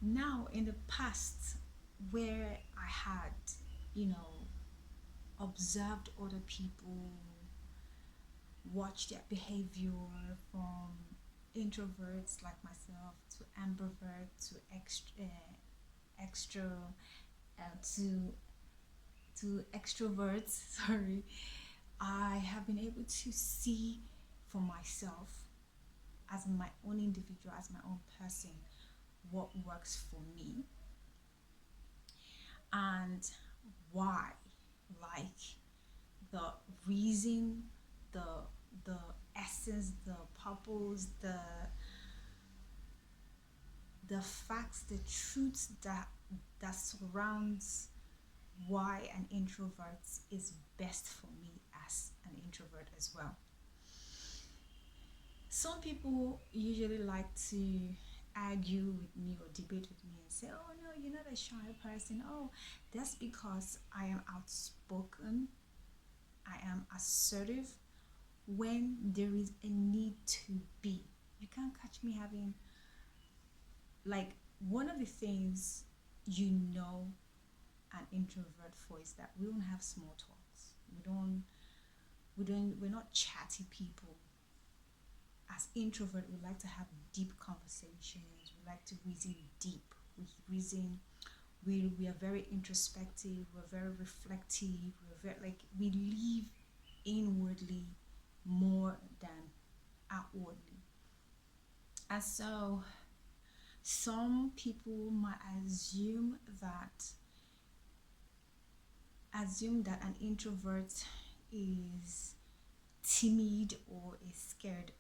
Now, in the past, where I had, you know, observed other people, watched their behavior from introverts like myself to ambiverts to extra to extroverts, sorry, I have been able to see for myself as my own individual, as my own person, what works for me and why. Like the reason, the the essence, the purpose, the facts, the truths that surrounds why an introvert is best for me as an introvert as well. Some people usually like to argue with me or debate with me and say, oh no, you're not a shy person. Oh, that's because I am outspoken, I am assertive when there is a need to be. You can't catch me having, like, one of the things you know an introvert for is that we don't have small talks. We're not chatty people. As introvert, we like to have deep conversations. We like to reason deep. We reason. We are very introspective. We're very reflective. We're very, like, we live inwardly more than outwardly. And so some people might assume that an introvert is timid or is scared.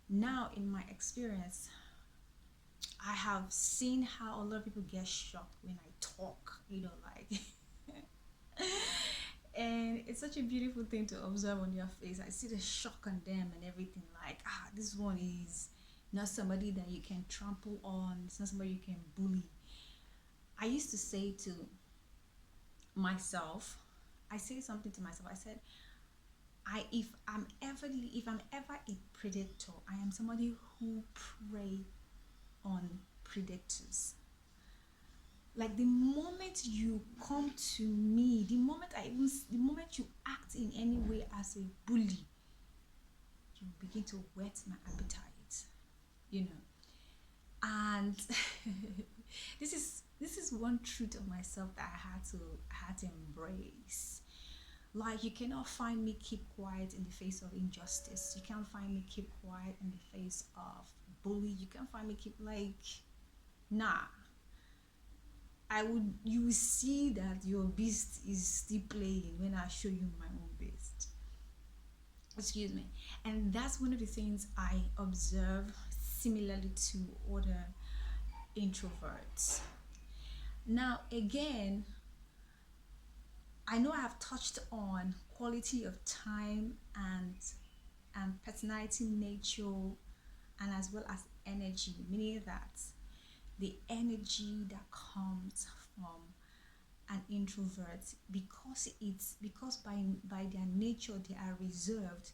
Now, in my experience, I have seen how a lot of people get shocked when I talk, like, and it's such a beautiful thing to observe on their face. I see the shock on them and everything, like, this one is not somebody that you can trample on, it's not somebody you can bully. I used to say to myself, I say something to myself, I said, if I'm ever a predator, I am somebody who prey on predators. Like, the moment you come to me, the moment you act in any way as a bully, you begin to whet my appetite, you know. And this is one truth of myself that I had to embrace. Like, you cannot find me keep quiet in the face of injustice. You can't find me keep quiet in the face of bully. You can't find me keep, like, nah. You will see that your beast is still playing when I show you my own beast. Excuse me. And that's one of the things I observe similarly to other introverts. Now, again, I know I have touched on quality of time and personality nature, and as well as energy, meaning that the energy that comes from an introvert, because by their nature they are reserved,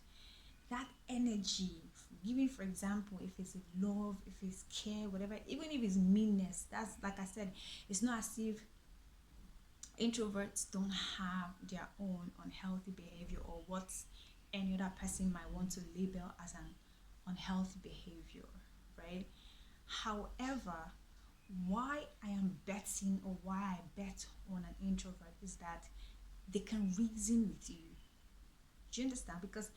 that energy, giving, for example, if it's love, if it's care, whatever, even if it's meanness, that's, like I said, it's not as if introverts don't have their own unhealthy behavior or what any other person might want to label as an unhealthy behavior, right? However, why I am betting, or why I bet on an introvert, is that they can reason with you. Do you understand? Because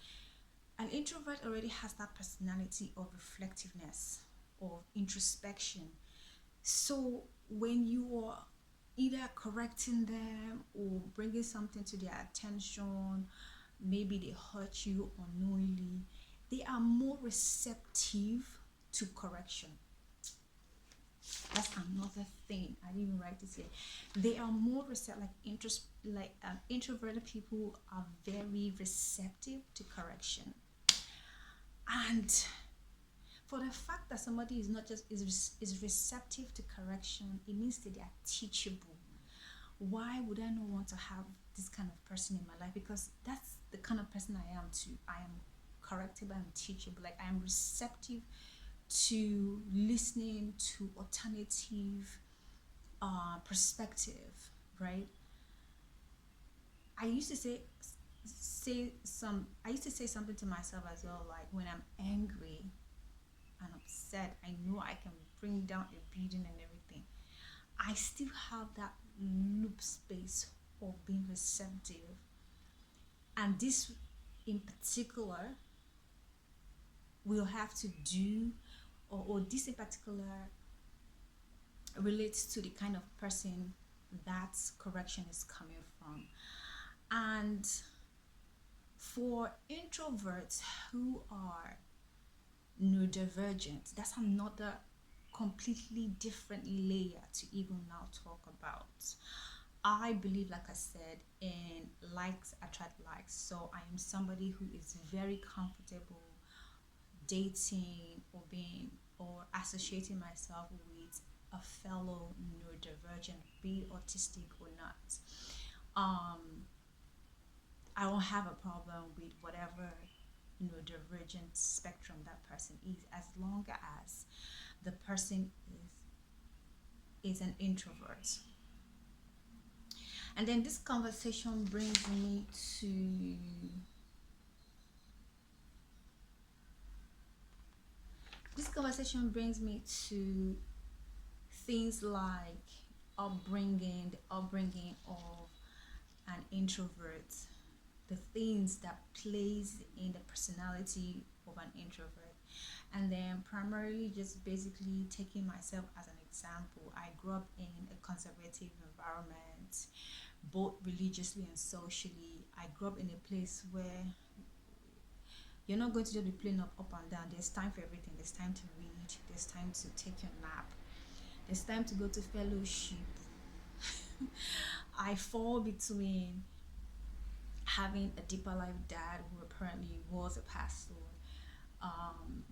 an introvert already has that personality of reflectiveness, of introspection. So when you are either correcting them or bringing something to their attention, maybe they hurt you unknowingly, they are more receptive to correction. That's another thing. I didn't even write this here. They are more receptive, introverted people are very receptive to correction. And for the fact that somebody is not just is receptive to correction, it means that they are teachable. Why would I not want to have this kind of person in my life? Because that's the kind of person I am too. I am correctable and teachable. Like, I am receptive to listening to alternative perspective, right? I used to say something to myself as well, like when I'm angry and upset, I know I can bring down a building and everything. I still have that loop space of being receptive, and this in particular will have to do, or this in particular relates to the kind of person that correction is coming from. And for introverts who are neurodivergent, that's another completely different layer to even now talk about. I believe, like I said, in likes attract likes. So I am somebody who is very comfortable dating or being or associating myself with a fellow neurodivergent, be it autistic or not. I don't have a problem with whatever neurodivergent spectrum that person is, as long as the person is an introvert. And then to this conversation brings me to things like the upbringing of an introvert, the things that plays in the personality of an introvert, and then primarily just basically taking myself as an example. I grew up in a conservative environment, both religiously and socially. I grew up in a place where you're not going to just be playing up and down. There's time for everything. There's time to read, there's time to take your nap, there's time to go to fellowship. I fall between having a deeper life dad who apparently was a pastor, um,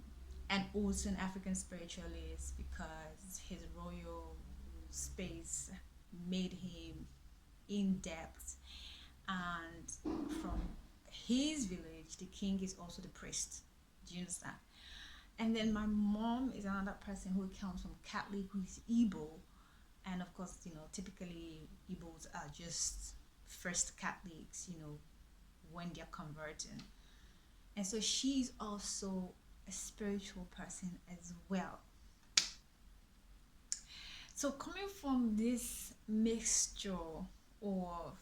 and also an African spiritualist, because his royal space made him in depth. And from his village, the king is also the priest. Do you understand? And then my mom is another person who comes from Catholic, who is Igbo. And of course, typically Igbos are just first Catholics, when they're converting. And so she's also a spiritual person as well. So coming from this mixture of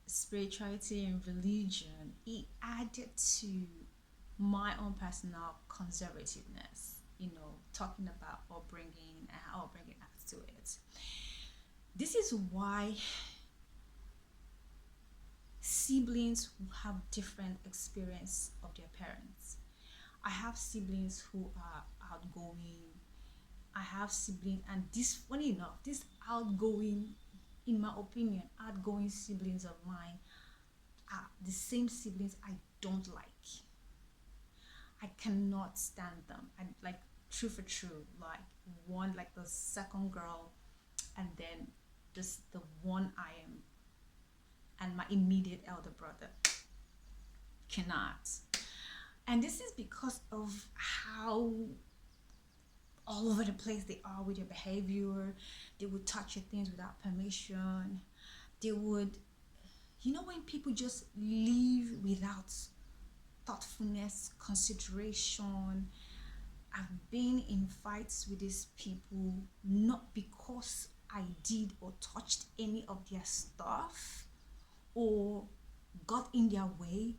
spirituality and religion, it added to my own personal conservativeness, talking about upbringing and how upbringing adds to it. This is why siblings who have different experience of their parents. I have siblings who are outgoing. I have siblings, and this, funny enough, this outgoing, in my opinion, outgoing siblings of mine are the same siblings I don't like. I cannot stand them. I like, true for true, like one, like the second girl, and then just the one I am, and my immediate elder brother. Cannot. And this is because of how all over the place they are with their behavior. They would touch your things without permission. They would, when people just leave without thoughtfulness, consideration. I've been in fights with these people, not because I did or touched any of their stuff or got in their way.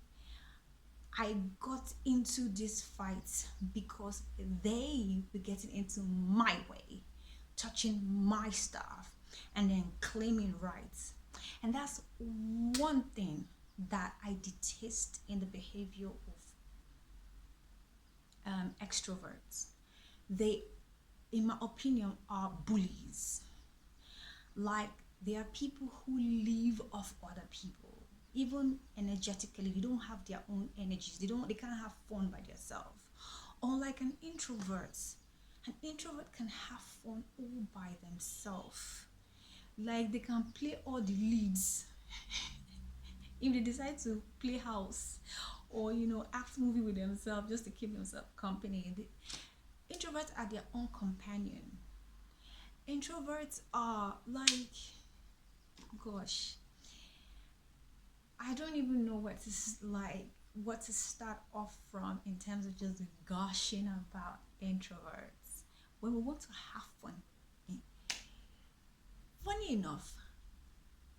I got into this fight because they were getting into my way, touching my stuff, and then claiming rights. And that's one thing that I detest in the behavior of extroverts. They, in my opinion, are bullies. Like, they are people who live off other people. Even energetically, they don't have their own energies. They can't have fun by themselves. Unlike an introvert can have fun all by themselves. Like, they can play all the leads if they decide to play house, or act movie with themselves just to keep themselves company. Introverts are their own companion. Introverts are like, gosh, I don't even know what to start off from in terms of just gushing about introverts when we want to have fun. Funny enough,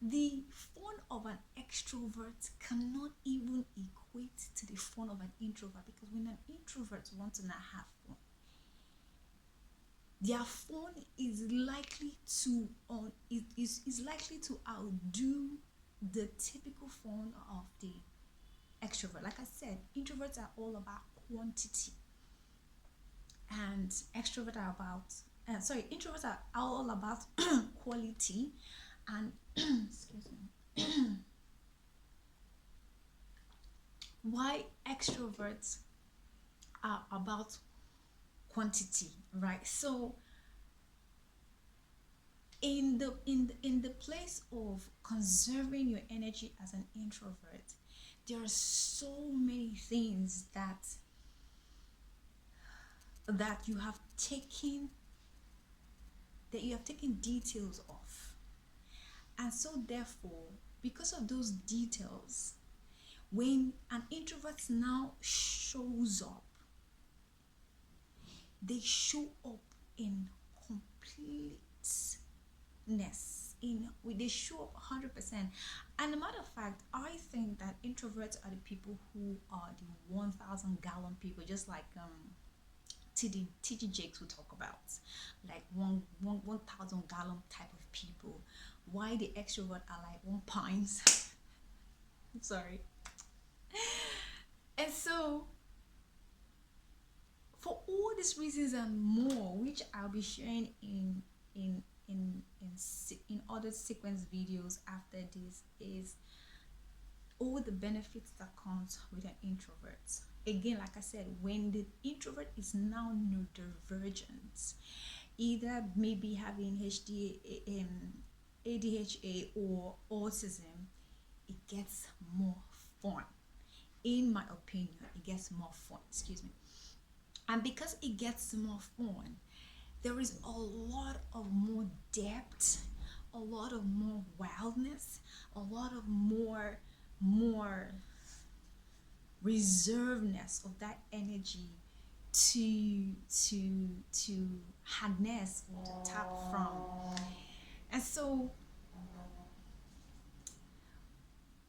the fun of an extrovert cannot even equate to the fun of an introvert, because when an introvert wants to not have fun, their fun is likely to is likely to outdo the typical fun of the extrovert. Like I said, introverts are all about quantity, and extroverts are about introverts are all about quality, and excuse me. Why extroverts are about quantity, right? So in the place of conserving your energy as an introvert, there are so many things that you have taken details of. And so therefore, because of those details, when an introvert now shows up, they show up in completeness. They show up 100%. And a matter of fact, I think that introverts are the people who are the 1,000-gallon people, just like TD Jakes will talk about, like 1,000-gallon type of people. Why the extrovert are like 1 pint. Sorry. And so, for all these reasons and more, which I'll be sharing in other sequence videos after this, is all the benefits that comes with an introvert. Again, like I said, when the introvert is now neurodivergent, either maybe having ADHD or autism, it gets more fun. In my opinion, it gets more fun. Excuse me. And because it gets more fun, there is a lot of more depth, a lot of more wildness, a lot of more reservedness of that energy to harness or to tap from. And so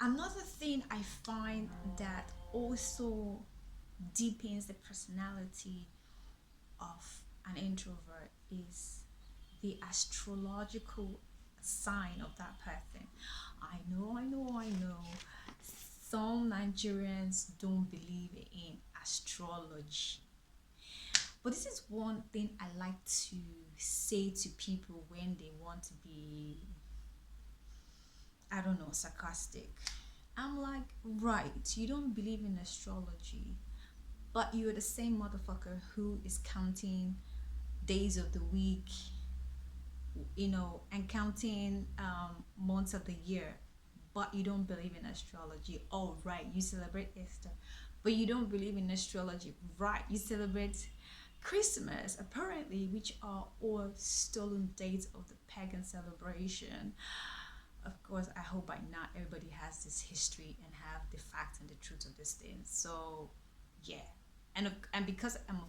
another thing I find that also deepens the personality of an introvert is the astrological sign of that person. I know. Some Nigerians don't believe in astrology. But this is one thing I like to say to people when they want to be, I don't know, sarcastic. I'm like, right, you don't believe in astrology, but you're the same motherfucker who is counting days of the week, and counting months of the year, but you don't believe in astrology. Oh, right, you celebrate Easter, but you don't believe in astrology. Right, you celebrate Christmas, apparently, which are all stolen dates of the pagan celebration. Of course, I hope by now everybody has this history and have the facts and the truth of this thing. So, yeah. And because I'm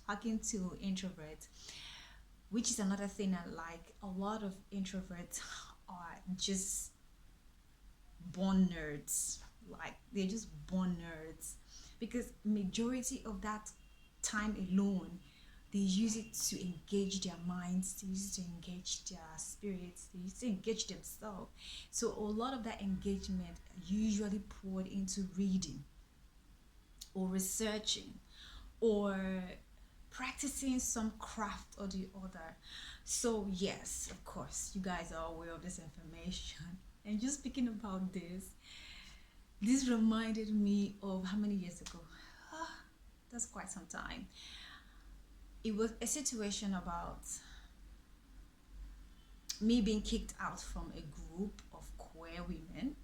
talking to introverts, which is another thing I like. A lot of introverts are just born nerds. Like, they're just born nerds, because majority of that time alone, they use it to engage their minds, they use it to engage their spirits, they use it to engage themselves. So a lot of that engagement usually poured into reading or researching or practicing some craft or the other. So yes, of course, you guys are aware of this information. And just speaking about this reminded me of how many years ago? That's quite some time. It was a situation about me being kicked out from a group of queer women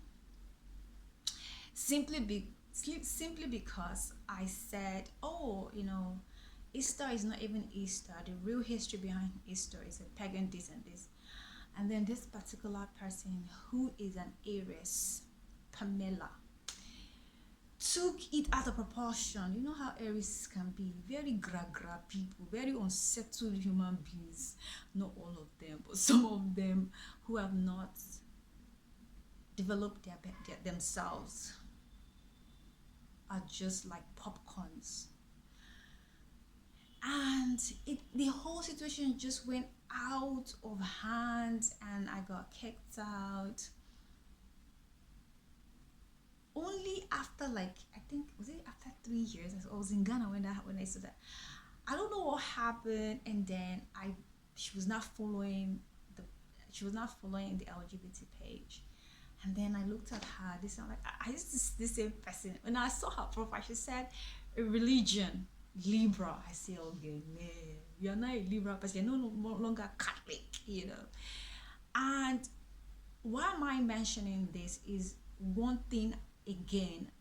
simply simply because I said, oh, Easter is not even Easter. The real history behind Easter is a pagan this and this. And then this particular person who is an Aries, Pamela, took it out of proportion. You know how Aries can be very gra people, very unsettled human beings. Not all of them, but some of them who have not developed themselves are just like popcorns. And the whole situation just went out of hand and I got kicked out. Only after, like, I think, was it after 3 years? I was in Ghana when I said that. I don't know what happened, and then she was not following the LGBT page. And then I looked at her. This sound like I used to the same person. When I saw her profile, she said a religion, Libra. I say, okay, man, you're not a Libra person. You're no longer Catholic, And why am I mentioning this is one thing again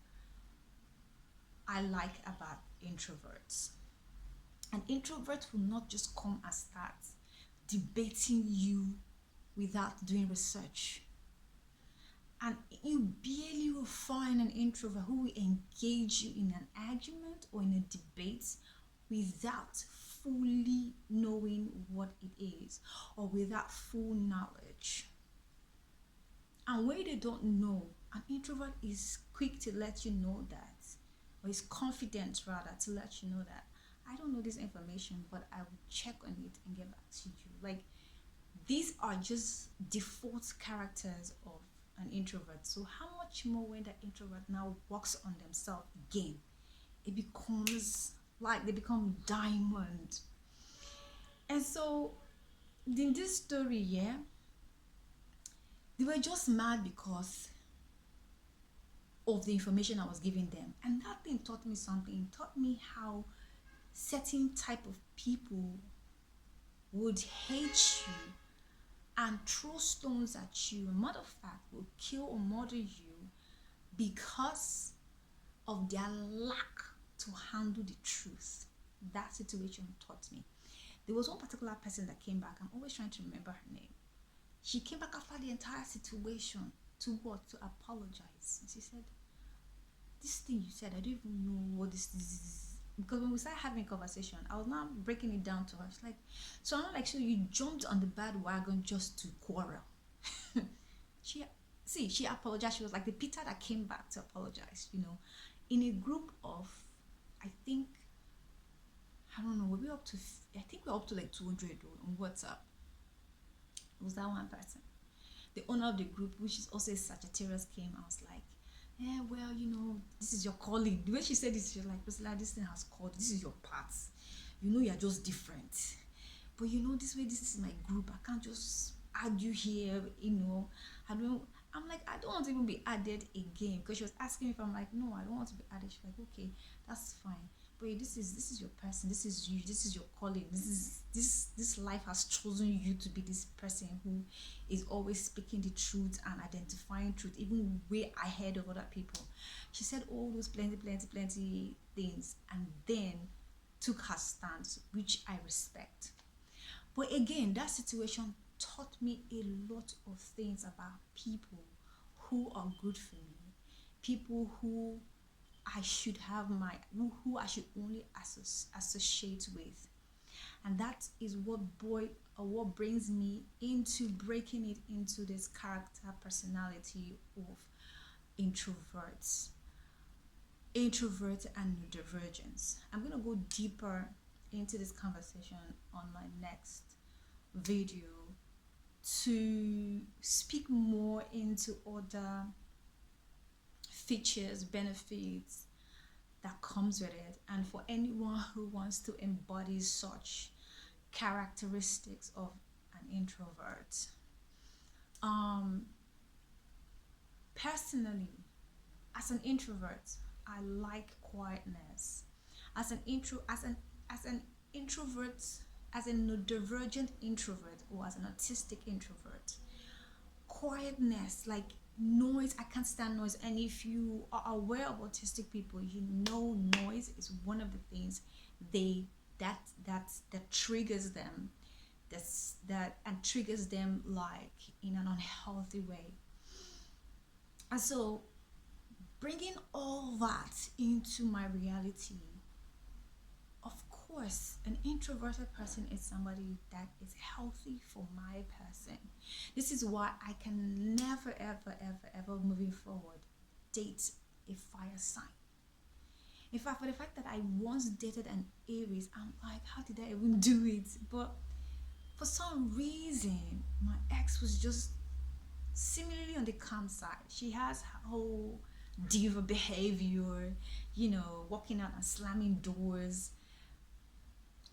I like about introverts. An introvert will not just come and start debating you without doing research. And you barely will find an introvert who will engage you in an argument or in a debate without fully knowing what it is or without full knowledge. And when they don't know, an introvert is quick to let you know that, or is confident rather to let you know that I don't know this information, but I will check on it and get back to you. Like, these are just default characters of an introvert. So how much more when the introvert now works on themselves again, it becomes like they become diamond. And so in this story, they were just mad because of the information I was giving them. And that thing taught me something. It taught me how certain type of people would hate you and throw stones at you. A matter of fact, will kill or murder you because of their lack to handle the truth. That situation taught me. There was one particular person that came back. I'm always trying to remember her name. She came back after the entire situation to what? To apologize. And she said, this thing you said, I don't even know what this is. Because when we started having a conversation, I was now breaking it down to her. She's like, so I'm not like, so you jumped on the bandwagon just to quarrel. She apologized. She was like the Peter that came back to apologize, in a group of, I think, I don't know, we're up to like 200 on WhatsApp. It was that one person. The owner of the group, which is also a Sagittarius, came. I was like, yeah, well, this is your calling. The way she said this, she was like, Priscilla, this thing has called. This is your part. You're just different. But this way, this is my group. I can't just add you here, I'm like, I don't want to even be added again. Because she was asking me if I'm like, no, I don't want to be added. She's like, okay, that's fine. But this is your person. This is you. This is your calling. This life has chosen you to be this person who is always speaking the truth and identifying truth, even way ahead of other people. She said all those plenty things, and then took her stance, which I respect. But again, that situation taught me a lot of things about people who are good for me, people who I should have who I should only associate with. And that is what brings me into breaking it into this character personality of introverts and neurodivergence. I'm going to go deeper into this conversation on my next video to speak more into other features, benefits that comes with it, and for anyone who wants to embody such characteristics of an introvert. Personally, as an introvert, I like quietness. As an introvert, as a neurodivergent introvert or as an autistic introvert, quietness, like Noise, I can't stand noise. And if you are aware of autistic people, you know noise is one of the things they that triggers them. That and triggers them like in an unhealthy way. And so bringing all that into my reality, of course, an introverted person is somebody that is healthy for my person. This is why I can never, ever, ever, ever moving forward date a fire sign. In fact, for the fact that I once dated an Aries, I'm like, how did I even do it? But for some reason, my ex was just similarly on the calm side. She has her whole diva behavior, walking out and slamming doors.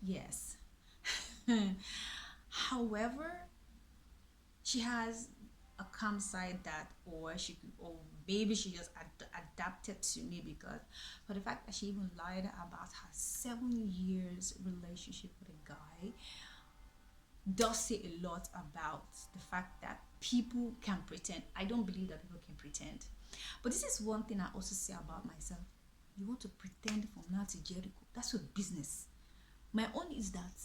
Yes. However, she has a calm side that, or she could, or maybe she just adapted to me, because for the fact that she even lied about her 7 years relationship with a guy does say a lot about the fact that people can pretend. I don't believe that people can pretend. But this is one thing I also say about myself. You want to pretend from now to Jericho. That's your business. My own is that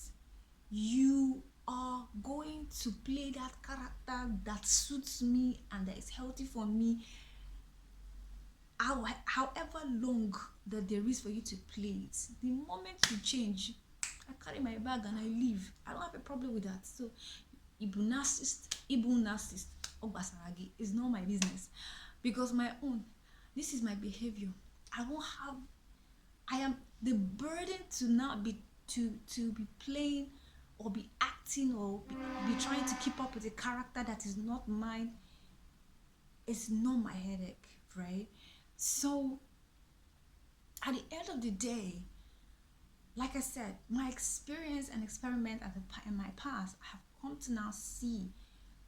you are going to play that character that suits me and that is healthy for me, however long that there is for you to play it. The moment you change, I carry my bag and I leave. I don't have a problem with that. So Ibu narcissist, Ogbasaragi is not my business, because my own, this is my behavior. I am the burden to not be to be playing or be acting or be trying to keep up with a character that is not mine. It's not my headache, right? So at the end of the day, like I said, my experience and experiment in my past, I have come to now see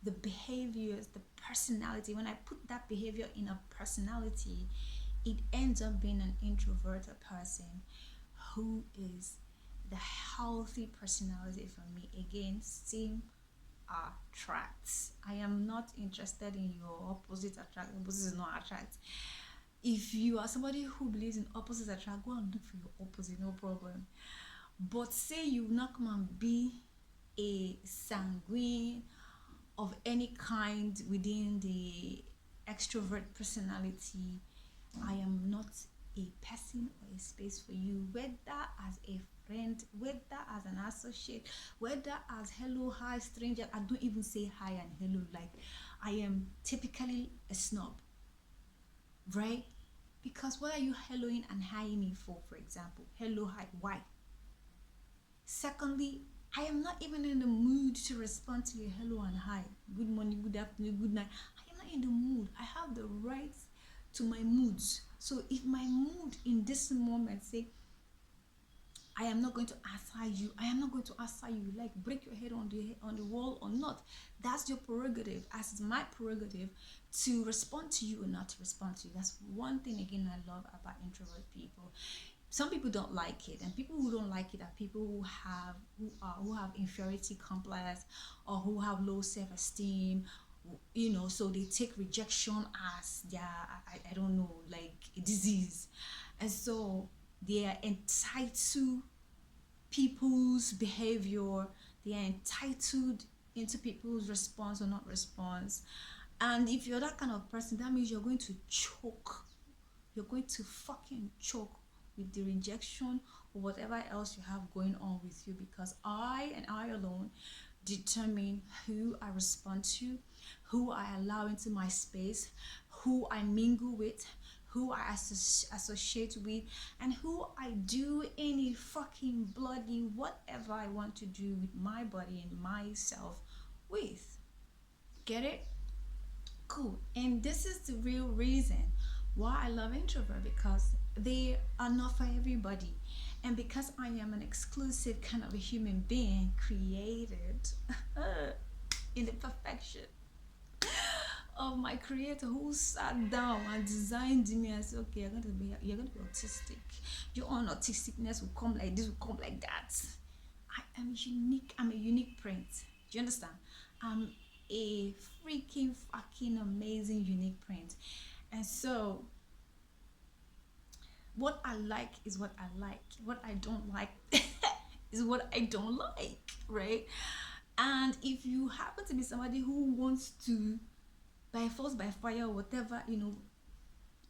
the behaviors, the personality. When I put that behavior in a personality, it ends up being an introverted person who is the healthy personality for me. Again, same attracts. I am not interested in your opposite attract. Opposite is not attract. If you are somebody who believes in opposites attract, go and look for your opposite, no problem. But say you not come and be a sanguine of any kind within the extrovert personality, I am not a person or a space for you, whether as a friend, whether as an associate, whether as hello, hi, stranger. I don't even say hi and hello. Like, I am typically a snob, right? Because what are you helloing and hiing me for example? Hello, hi, why? Secondly, I am not even in the mood to respond to your hello and hi. Good morning, good afternoon, good night. I am not in the mood. I have the right to my moods. So if my mood in this moment say, I am not going to answer you, I am not going to answer you, like break your head on the wall or not. That's your prerogative, as it's my prerogative to respond to you or not to respond to you. That's one thing again I love about introvert people. Some people don't like it, and people who don't like it are people who have inferiority complex, or who have low self-esteem, so they take rejection as their, I don't know, like a disease. And so they are entitled people's behavior, they are entitled into people's response or not response. And if you're that kind of person, that means you're going to choke. You're going to fucking choke with the rejection or whatever else you have going on with you, because I and I alone determine who I respond to, who I allow into my space, who I mingle with, who I associate with, and who I do any fucking bloody whatever I want to do with my body and myself with. Get it? Cool. And this is the real reason why I love introvert, because they are not for everybody. And because I am an exclusive kind of a human being created in the perfection of my creator, who sat down and designed me and said, okay, you're going to be autistic. Your own autisticness will come like this, will come like that. I am unique. I'm a unique print. Do you understand? I'm a freaking fucking amazing unique print. And so what I like is what I like. What I don't like is what I don't like, right? And if you happen to be somebody who wants to, by force, by fire, or whatever, you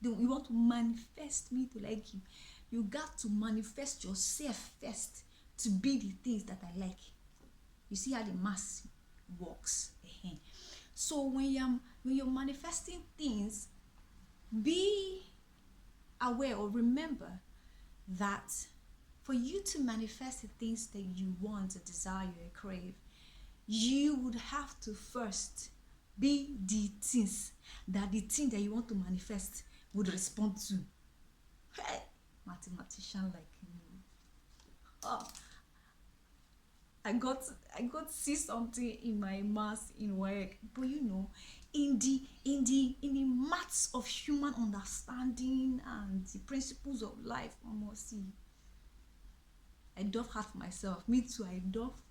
want to manifest me to like you, you got to manifest yourself first to be the things that I like. You see how the mass works. So when you're manifesting things, be aware or remember that for you to manifest the things that you want, or desire, or crave, you would have to first be the things that the thing that you want to manifest would respond to. Hey, mathematician like me. Oh, I got to see something in my maths in work, but in the maths of human understanding and the principles of life, I must see. I doth have for myself. Me too. I doth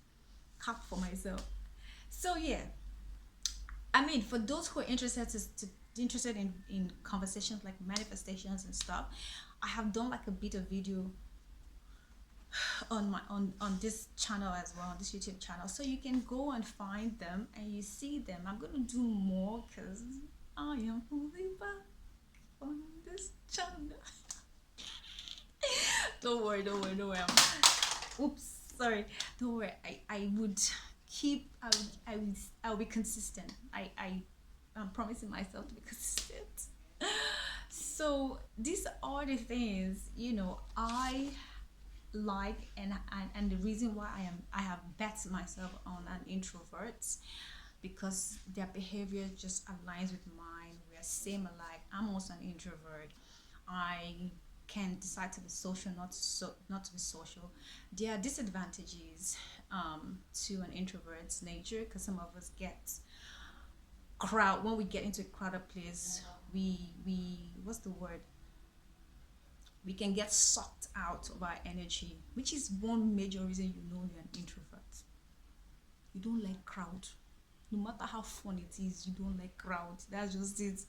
have for myself. So yeah, I mean, for those who are interested in conversations like manifestations and stuff, I have done like a bit of video on this channel as well, on this YouTube channel, so you can go and find them and you see them. I'm gonna do more because I am moving back on this channel. Don't worry. Oops, sorry. Don't worry. I would keep. I will be consistent. I'm promising myself to be consistent. So these are the things I like, and the reason why I have bet myself on an introvert, because their behavior just aligns with mine. We are same alike. I'm also an introvert. I can decide to be social, not to be social. There are disadvantages to an introvert's nature, because some of us get crowd when we get into a crowded place. We what's the word? We can get sucked out of our energy, which is one major reason you're an introvert. You don't like crowd. No matter how fun it is, you don't like crowd. That's just it.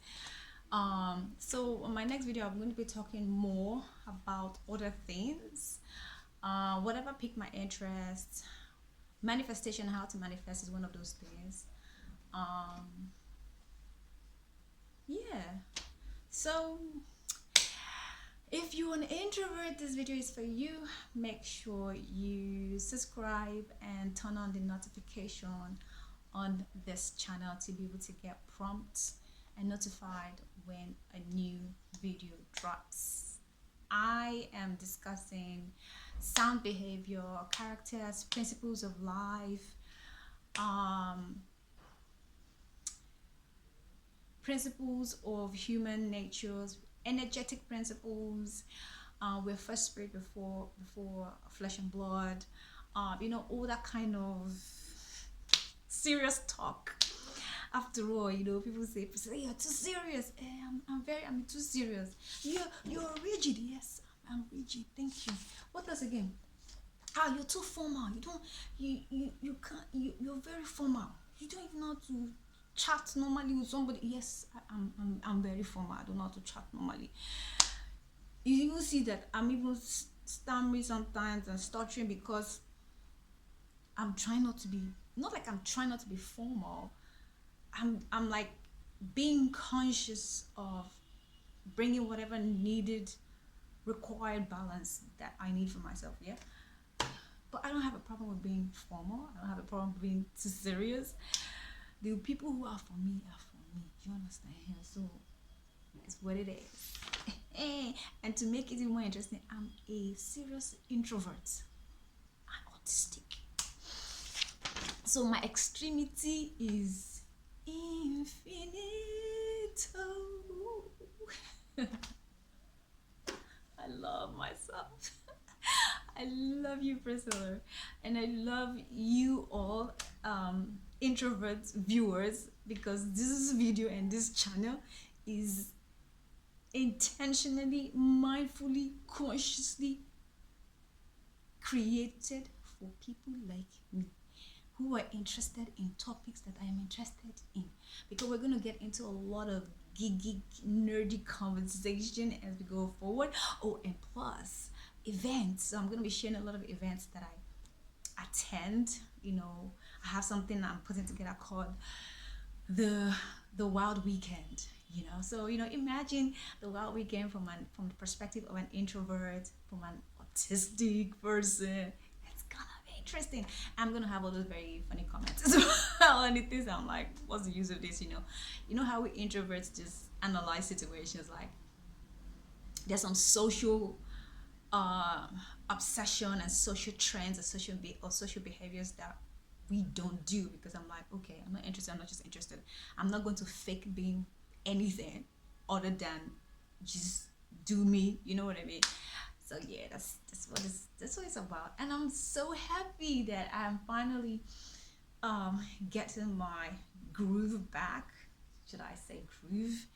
So on my next video, I'm going to be talking more about other things. Whatever piqued my interest. Manifestation, how to manifest is one of those things. Yeah. So if you're an introvert, this video is for you. Make sure you subscribe and turn on the notification on this channel to be able to get prompts and notified when a new video drops. I am discussing sound behavior, characters, principles of life, principles of human natures, energetic principles. We're first spirit before flesh and blood. All that kind of serious talk. After all, people say you're too serious. I'm too serious. You're rigid. Yes, I'm rigid. Thank you. What else again? You're too formal. You can't. You're very formal. You don't even know how to chat normally with somebody. Yes, I'm very formal. I don't know how to chat normally. You even see that I'm even stammering sometimes and stuttering because I'm trying not to be, not like I'm trying not to be formal. I'm like being conscious of bringing whatever needed, required balance that I need for myself. Yeah. But I don't have a problem with being formal. I don't have a problem with being too serious. The people who are for me are for me. You understand? So it's what it is. And to make it even more interesting, I'm a serious introvert. I'm autistic. So my extremity is infinite. I love myself. I love you, Priscilla, and I love you all, introvert viewers, because this video and this channel is intentionally, mindfully, consciously created for people like me, who are interested in topics that I am interested in, because we're going to get into a lot of geeky, nerdy conversation as we go forward. Oh, and plus events. So I'm going to be sharing a lot of events that I attend. I have something I'm putting together called the Wild Weekend. So imagine the Wild Weekend from the perspective of an introvert, from an autistic person. It's gonna be interesting. I'm gonna have all those very funny comments as well. And the things I'm like, what's the use of this? You know how we introverts just analyze situations, like there's some social obsession and social trends and social behaviors that we don't do, because I'm like, okay, I'm not interested. I'm not just interested. I'm not going to fake being anything other than just do me. You know what I mean? So yeah, that's what it's about. And I'm so happy that I'm finally getting my groove back. Should I say groove?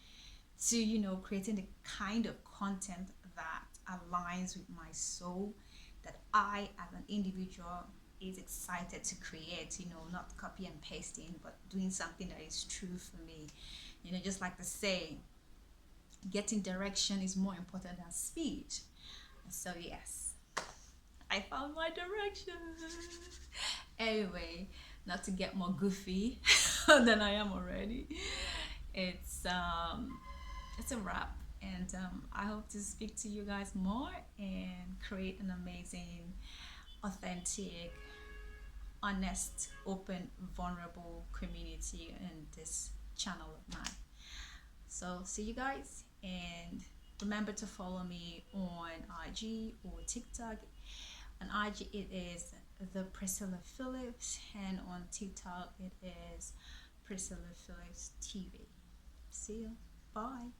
To creating the kind of content that aligns with my soul, that I as an individual is excited to create, not copy and pasting, but doing something that is true for me. Just like the saying, getting direction is more important than speed. So yes, I found my direction. Anyway, not to get more goofy than I am already. It's a wrap, and I hope to speak to you guys more and create an amazing, authentic, honest, open, vulnerable community in this channel of mine. So see you guys, and remember to follow me on IG or TikTok. On IG it is the Priscilla Phillips, and on TikTok it is Priscilla Phillips TV. See you. Bye.